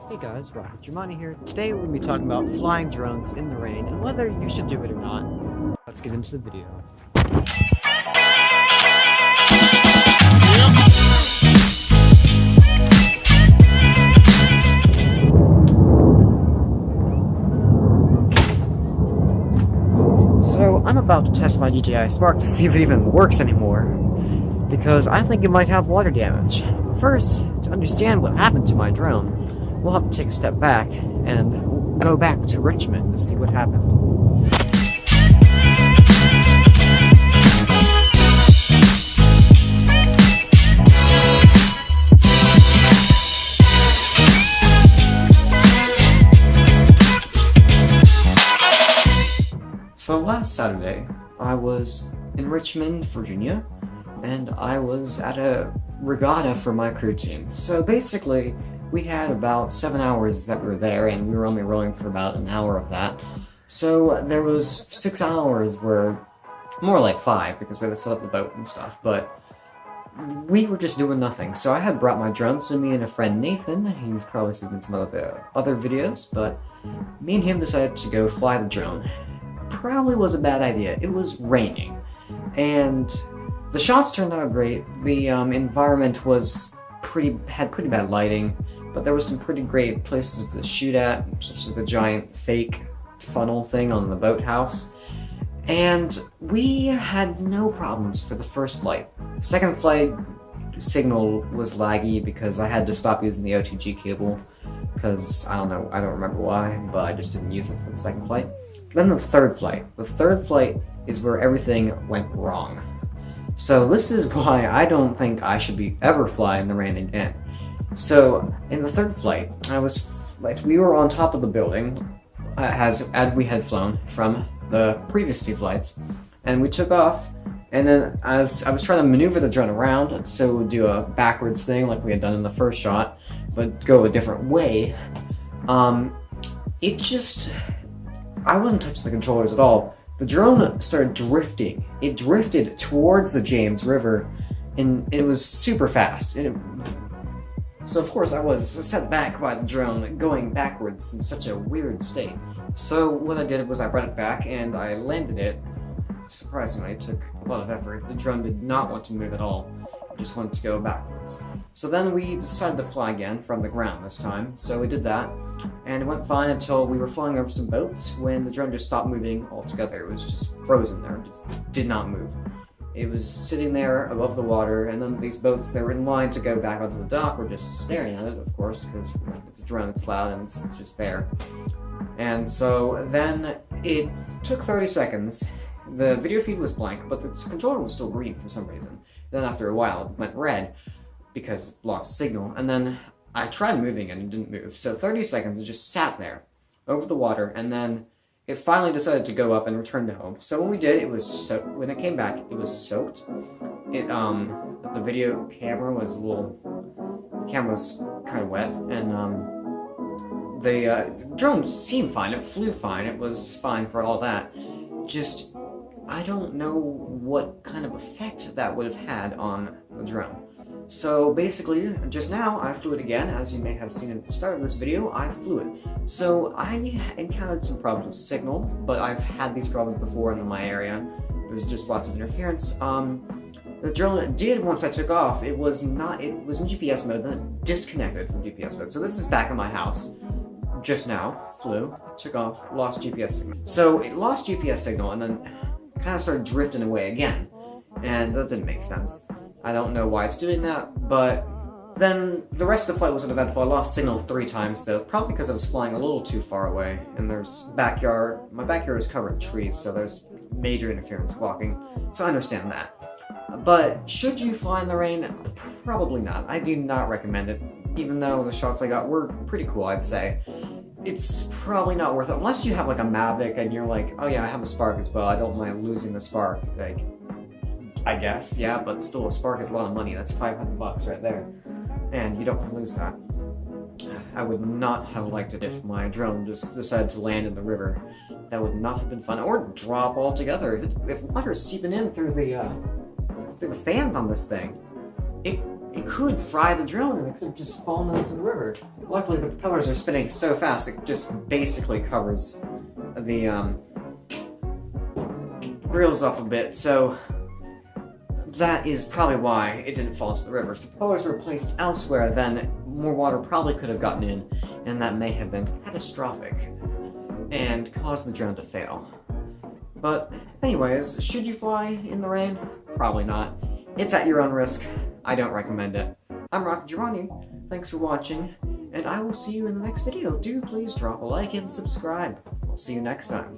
Hey guys, Rocket Germani here. Today we're going to be talking about flying drones in the rain and whether you should do it or not. Let's get into the video. So I'm about to test my DJI Spark to see if it even works anymore, because I think it might have water damage. First, to understand what happened to my drone, we'll have to take a step back and go back to Richmond to see what happened. So last Saturday, I was in Richmond, Virginia, and I was at a regatta for my crew team. So basically, we had about 7 hours that we were there, and we were only rowing for about an hour of that. So there was 6 hours where, more like 5, because we had to set up the boat and stuff, but we were just doing nothing. So I had brought my drone, so me and a friend Nathan, you've probably seen in some of the other videos, but me and him decided to go fly the drone. Probably was a bad idea. It was raining, and the shots turned out great. The environment had pretty bad lighting, but there was some pretty great places to shoot at, such as the giant fake funnel thing on the boathouse. And we had no problems for the first flight. The second flight signal was laggy because I had to stop using the OTG cable because I don't remember why, but I just didn't use it for the second flight. Then the third flight. The third flight is where everything went wrong. So this is why I don't think I should ever fly in the rain again. So in the third flight, we were on top of the building, as we had flown from the previous 2 flights, and we took off. And then as I was trying to maneuver the drone around, so it would do a backwards thing like we had done in the first shot, but go a different way, I wasn't touching the controllers at all. The drone started drifting. It drifted towards the James River, and it was super fast. So of course I was set back by the drone going backwards in such a weird state. So what I did was I brought it back and I landed it. Surprisingly, it took a lot of effort. The drone did not want to move at all. It just wanted to go backwards. So then we decided to fly again from the ground this time. So we did that, and it went fine until we were flying over some boats when the drone just stopped moving altogether. It was just frozen there, just did not move. It was sitting there above the water, and then these boats that were in line to go back onto the dock were just staring at it, of course, because it's a drone, it's loud, and it's just there. And so then it took 30 seconds. The video feed was blank, but the controller was still green for some reason. Then after a while, it went red because it lost signal, and then I tried moving and it didn't move. So 30 seconds, it just sat there over the water, and then it finally decided to go up and return to home. So when we did, when it came back, it was soaked. The video camera was the camera was kind of wet, and the drone seemed fine. It flew fine. It was fine for all that. Just, I don't know what kind of effect that would have had on the drone. So basically, just now, I flew it again. As you may have seen at the start of this video, I flew it. So I encountered some problems with signal, but I've had these problems before in my area. There's just lots of interference. The drone did, once I took off, it was in GPS mode, then it disconnected from GPS mode. So this is back in my house. Just now, flew, took off, lost GPS signal. So it lost GPS signal and then kind of started drifting away again. And that didn't make sense. I don't know why it's doing that, but then the rest of the flight was uneventful. I lost signal 3 times though, probably because I was flying a little too far away, and my backyard is covered in trees, so there's major interference blocking, so I understand that. But should you fly in the rain? Probably not. I do not recommend it, even though the shots I got were pretty cool, I'd say. It's probably not worth it, unless you have like a Mavic and you're like, oh yeah, I have a Spark as well, I don't mind losing the Spark, like, I guess, yeah, but still, a Spark is a lot of money. That's $500 right there, and you don't want to lose that. I would not have liked it if my drone just decided to land in the river. That would not have been fun, or drop altogether. If water's seeping in through the fans on this thing, it it could fry the drone and it could have just fallen into the river. Luckily, the propellers are spinning so fast it just basically covers the grills up a bit, so that is probably why it didn't fall into the river. If the propellers were placed elsewhere, then more water probably could have gotten in, and that may have been catastrophic and caused the drone to fail. But anyways, should you fly in the rain? Probably not. It's at your own risk. I don't recommend it. I'm Rocket Girani. Thanks for watching, and I will see you in the next video. Do please drop a like and subscribe. I'll see you next time.